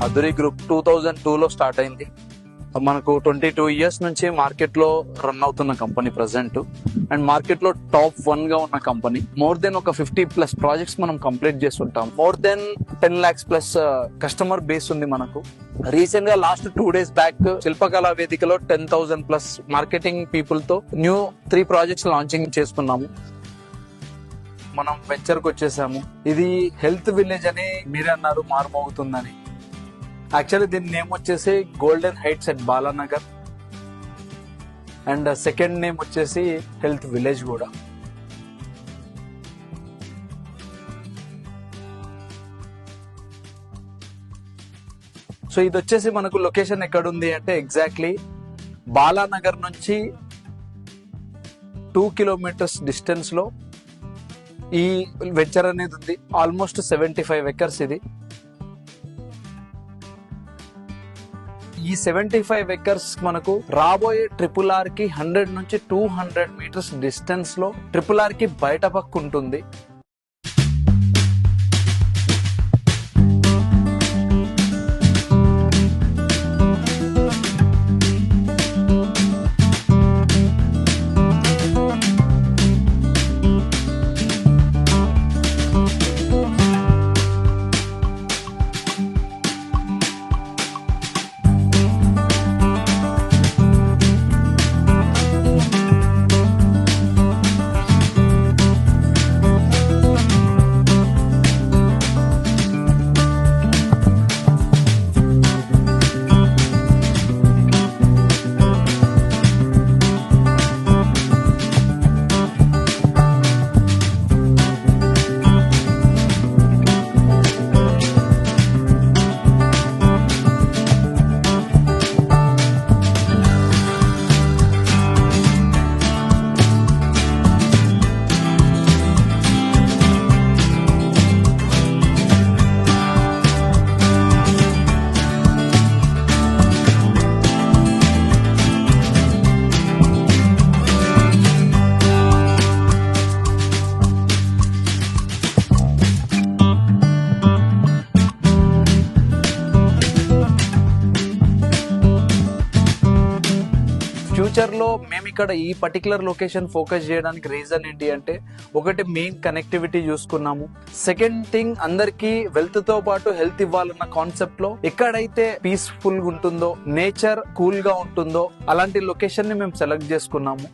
అధురి group 2002లో start అయింది. మనకు 22 years నుంచి మార్కెట్ లో రన్ అవుతున్న కంపెనీ ప్రెసెంట్, అండ్ మార్కెట్ లో టాప్ 1 గా ఉన్న కంపెనీ. మోర్ దెన్ ఒక 50+ ప్రాజెక్ట్స్ మనం కంప్లీట్ చేస్తుంటాం. More than 10 lakhs+ customer base ఉంది మనకు. రీసెంట్ గా లాస్ట్ 2 days బ్యాక్ శిల్పకళా వేదికలో 10,000+ మార్కెటింగ్ పీపుల్ తో న్యూ 3 ప్రాజెక్ట్స్ లాంచింగ్ చేసుకున్నాము. మనం వెంచర్ కు వచ్చేసాము. ఇది హెల్త్ విలేజ్ అని మీరే అన్నారు, మారుమోగుతుందని. యాక్చువల్లీ దీని నేమ్ వచ్చేసి golden heights at Balanagar, and second name వచ్చేసి హెల్త్ విలేజ్ కూడా. సో ఇది వచ్చేసి మనకు లొకేషన్ ఎక్కడుంది అంటే ఎగ్జాక్ట్లీ బాలానగర్ నుంచి 2 kilometers డిస్టెన్స్ లో ఈ వెంచర్ అనేది ఉంది. ఆల్మోస్ట్ 75 acres ఇది. ఈ 75 acres మనకు రాబోయే RRR కి 100 నుంచి 200 meters డిస్టెన్స్ లో RRR కి బయట పక్క ఉంటుంది. ఫ్యూచర్ లో మేము ఇక్కడ ఈ పర్టికులర్ లొకేషన్ ఫోకస్ చేయడానికి రీజన్ ఏంటి అంటే, ఒకటి మెయిన్ కనెక్టివిటీ చూసుకున్నాము. సెకండ్ థింగ్, అందరికి వెల్త్ తో పాటు హెల్త్ ఇవ్వాలన్న కాన్సెప్ట్ లో ఎక్కడైతే పీస్ఫుల్ గా ఉంటుందో, నేచర్ కూల్ గా ఉంటుందో అలాంటి లొకేషన్ ని మేము సెలెక్ట్ చేసుకున్నాము.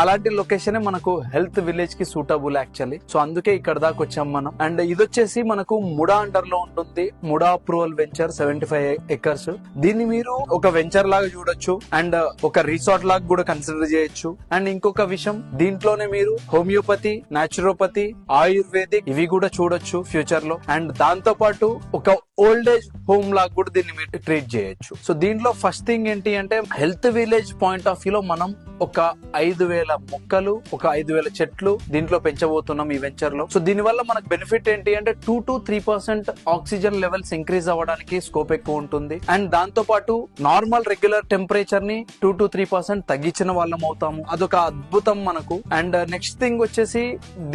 అలాంటి లొకేషన్ మనకు హెల్త్ విలేజ్ కి సూటబుల్ యాక్చువల్లీ. సో అందుకే ఇక్కడ దాకా వచ్చాం మనం. అండ్ ఇది వచ్చేసి మనకు ముడా అండర్ లో ఉంటుంది. MUDA approval venture 75 acres. దీన్ని మీరు ఒక వెంచర్ లాగా చూడొచ్చు, అండ్ ఒక రిసార్ట్ లాగా కూడా కన్సిడర్ చేయొచ్చు. అండ్ ఇంకొక విషయం, దీంట్లోనే మీరు హోమియోపతి, నాచురోపతి, ఆయుర్వేదిక్ ఇవి కూడా చూడొచ్చు ఫ్యూచర్ లో. అండ్ దాంతో పాటు ఒక ఓల్డ్ ఏజ్ హోమ్ లాగా కూడా దీన్ని మీరు ట్రీట్ చేయొచ్చు. సో దీంట్లో ఫస్ట్ థింగ్ ఏంటి అంటే, health village point of view లో మనం ఒక 5,000 మొక్కలు, ఒక 5,000 చెట్లు దీంట్లో పెంచబోతున్నాం ఈ వెంచర్ లో. సో దీని వల్ల మనకు బెనిఫిట్ ఏంటి అంటే 2 to 3% ఆక్సిజన్ లెవెల్స్ ఇంక్రీజ్ అవ్వడానికి స్కోప్ ఎక్కువ ఉంటుంది. అండ్ దాంతో పాటు నార్మల్ రెగ్యులర్ టెంపరేచర్ ని 2 to 3% తగ్గించిన వాళ్ళం అవుతాము. అదొక అద్భుతం మనకు. అండ్ నెక్స్ట్ థింగ్ వచ్చేసి,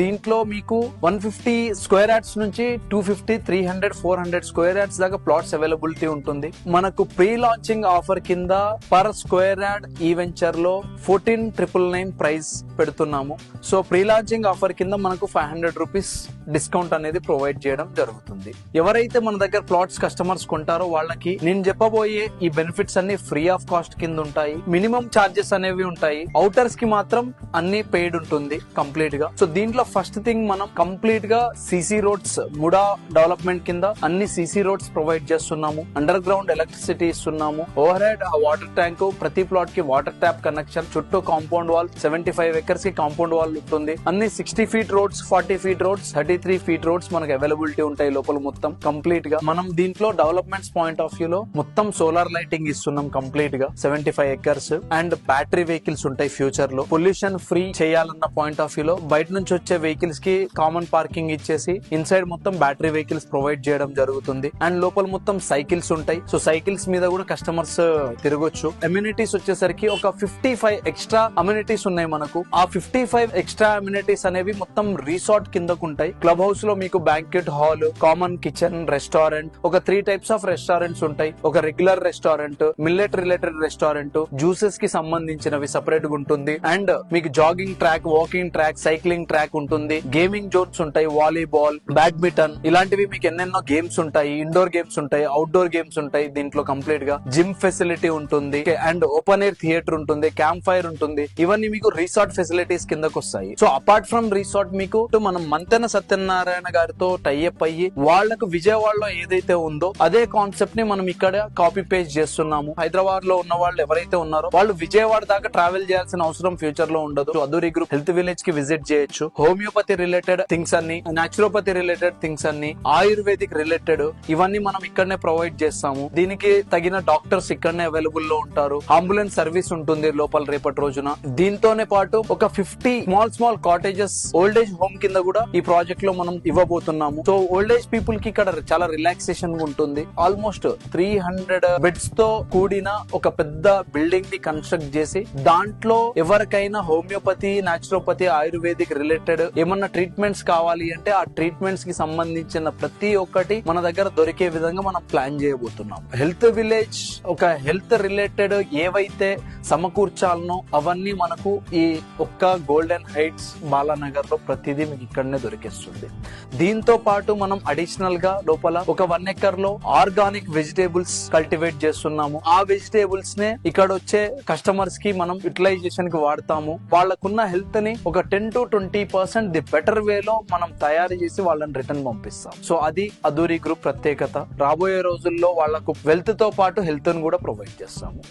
దీంట్లో మీకు 150 square yards నుంచి 250, 300, 400 square yards దాకా ప్లాట్స్ అవైలబిలిటీ ఉంటుంది. మనకు ప్రీ లాంచింగ్ ఆఫర్ కింద పర్ స్క్వేర్ యార్డ్ ఈ వెంచర్ లో 14,999 ప్రైస్ పెడుతున్నాము. సో ప్రీ లాంచింగ్ ఆఫర్ కింద మనకు 500 రూపీస్ డిస్కౌంట్ అనేది ప్రొవైడ్ చేయడం జరుగుతుంది. ఎవరైతే మన దగ్గర ప్లాట్స్ కస్టమర్స్ కొంటారో వాళ్ళకి నేను చెప్పబోయే ఈ బెనిఫిట్స్ అన్ని ఫ్రీ ఆఫ్ కాస్ట్ కింద ఉంటాయి. మినిమం చార్జెస్ అనేవి ఉంటాయి. అవుటర్స్ కి మాత్రం అన్ని పెయిడ్ ఉంటుంది కంప్లీట్ గా. సో దీంట్లో ఫస్ట్ థింగ్, మనం కంప్లీట్ గా సిసి రోడ్స్, ముడా డెవలప్మెంట్ కింద అన్ని సిసి రోడ్స్ ప్రొవైడ్ చేస్తున్నాము. అండర్ గ్రౌండ్ ఎలక్ట్రిసిటీ ఇస్తున్నాము. ఓవర్ హెడ్ వాటర్ ట్యాంక్, ప్రతి ప్లాట్ కి వాటర్ ట్యాప్ కనెక్షన్, చుట్టూ కాంపౌండ్ వాల్, 75 acres కి కాంపౌండ్ వాల్ ఉంటుంది. అన్ని 60 feet roads, 40 feet roads, 33 feet roads మనకు అవైలబిలిటీ ఉంటాయి లోపల మొత్తం కంప్లీట్ గా. మనం దీంట్లో డెవలప్మెంట్స్ పాయింట్ ఆఫ్ వ్యూ లో మొత్తం సోలార్ లైటింగ్ ఇస్తున్నాం కంప్లీట్ గా. 75 acres అండ్ బ్యాటరీ వెహికల్స్ ఉంటాయి ఫ్యూచర్ లో. పొల్యూషన్ ఫ్రీ చేయాలన్న పాయింట్ ఆఫ్ వ్యూ లో బయట నుంచి వచ్చే వెహికల్స్ కి కామన్ పార్కింగ్ ఇచ్చేసి ఇన్సైడ్ మొత్తం బ్యాటరీ వెహికల్స్ ప్రొవైడ్ చేయడం జరుగుతుంది. ఉంటుంది అండ్ లోపల మొత్తం సైకిల్స్ ఉంటాయి. సో సైకిల్స్ మీద కూడా కస్టమర్స్ తిరగొచ్చు. అమ్యూనిటీస్ వచ్చేసరికి ఒక 55 ఎక్స్ట్రా అమ్యూనిటీస్ ఉన్నాయి మనకు. ఆ 55 ఎక్స్ట్రా అమ్యూనిటీస్ అనేవి మొత్తం రిసార్ట్ కిందకు ఉంటాయి. క్లబ్ హౌస్ లో మీకు banquet hall, common kitchen, restaurant, ఒక 3 టైప్స్ ఆఫ్ రెస్టారెంట్స్ ఉంటాయి. ఒక regular restaurant, millet related restaurant, juices కి సంబంధించినవి సెపరేట్ గా ఉంటుంది. అండ్ మీకు jogging track, walking track, cycling track ఉంటుంది. గేమింగ్ జోన్స్ ఉంటాయి, వాలీబాల్, బ్యాడ్మింటన్, ఇలాంటివి మీకు ఎన్నెన్నో గేమ్స్ ఉంటాయి. ఇండోర్ గేమ్స్ ఉంటాయి, అవుట్డోర్ గేమ్స్ ఉంటాయి. దీంట్లో కంప్లీట్ గా జిమ్ ఫెసిలిటీ ఉంటుంది అండ్ ఓపెన్ ఎయిర్ థియేటర్ ఉంటుంది, క్యాంప్ ఫైర్ ఉంటుంది. ఇవన్నీ మీకు రిసార్ట్ ఫెసిలిటీస్ కిందకు వస్తాయి. సో అపార్ట్ ఫ్రమ్ రిసార్ట్ మీకు మనం మంతెన సత్యనారాయణ గారితో టైఅప్ అయ్యి వాళ్లకు విజయవాడలో ఏదైతే ఉందో అదే కాన్సెప్ట్ ని మనం ఇక్కడ కాపీ పేస్ట్ చేస్తున్నాము. హైదరాబాద్ లో ఉన్న వాళ్ళు ఎవరైతే ఉన్నారో వాళ్ళు విజయవాడ దాకా ట్రావెల్ చేయాల్సిన అవసరం ఫ్యూచర్ లో ఉండదు. అధూరి గ్రూప్ హెల్త్ విలేజ్ కి విజిట్ చేయొచ్చు. హోమియోపతి రిలేటెడ్ థింగ్స్ అన్ని, నాచురోపతి రిలేటెడ్ థింగ్స్ అన్ని, ఆయుర్వేదిక్ రిలేటెడ్ ఇవన్నీ మనం ఇక్కడనే ప్రొవైడ్ చేస్తాము. దీనికి తగిన డాక్టర్స్ ఇక్కడనే అవైలబుల్ లో ఉంటారు. అంబులెన్స్ సర్వీస్ ఉంటుంది లోపల రేపటి రోజున. దీంతోనే పాటు ఒక 50 small cottages old age home కింద కూడా ఈ ప్రాజెక్ట్ లో మనం ఇవ్వబోతున్నాము. సో ఓల్డ్ ఏజ్ పీపుల్ కి ఇక్కడ చాలా రిలాక్సేషన్ ఉంటుంది. ఆల్మోస్ట్ 300 బెడ్స్ తో కూడిన ఒక పెద్ద బిల్డింగ్ ని కన్స్ట్రక్ట్ చేసి దాంట్లో ఎవరికైనా హోమియోపతి, నాచురోపతి, ఆయుర్వేదిక్ రిలేటెడ్ ఏమన్నా ట్రీట్మెంట్స్ కావాలి అంటే ఆ ట్రీట్మెంట్స్ కి సంబంధించిన ప్రతి ఒక్కటి మన దగ్గర దొరికే విధంగా మనం ప్లాన్ చేయబోతున్నాం. హెల్త్ విలేజ్ ఒక హెల్త్ రిలేటెడ్ ఏవైతే సమకూర్చాలనో అవన్నీ మనకు ఈ ఒక్క గోల్డెన్ హైట్స్ బాలానగర్ లో ప్రతిదీ మీకు ఇక్కడనే దొరికేస్తుంది. దీంతో పాటు మనం అడిషనల్ గా లోపల ఒక 1 ఎకర్ లో ఆర్గానిక్ వెజిటేబుల్స్ కల్టివేట్ చేస్తున్నాము. ఆ వెజిటేబుల్స్ నే ఇక్కడ వచ్చే కస్టమర్స్ కి మనం యూటిలైజేషన్ కి వాడతాము. వాళ్ళకున్న హెల్త్ ని ఒక 10 to 20% ది బెటర్ వేలో మనం తయారు చేసి వాళ్ళని రిటర్న్ పంపిస్తాం. సో అది అధూరి గ్రూప్ ప్రత్యేకత. రాబోయే రోజుల్లో వాళ్లకు వెల్త్ తో పాటు హెల్త్ ని కూడా ప్రొవైడ్ చేస్తాము.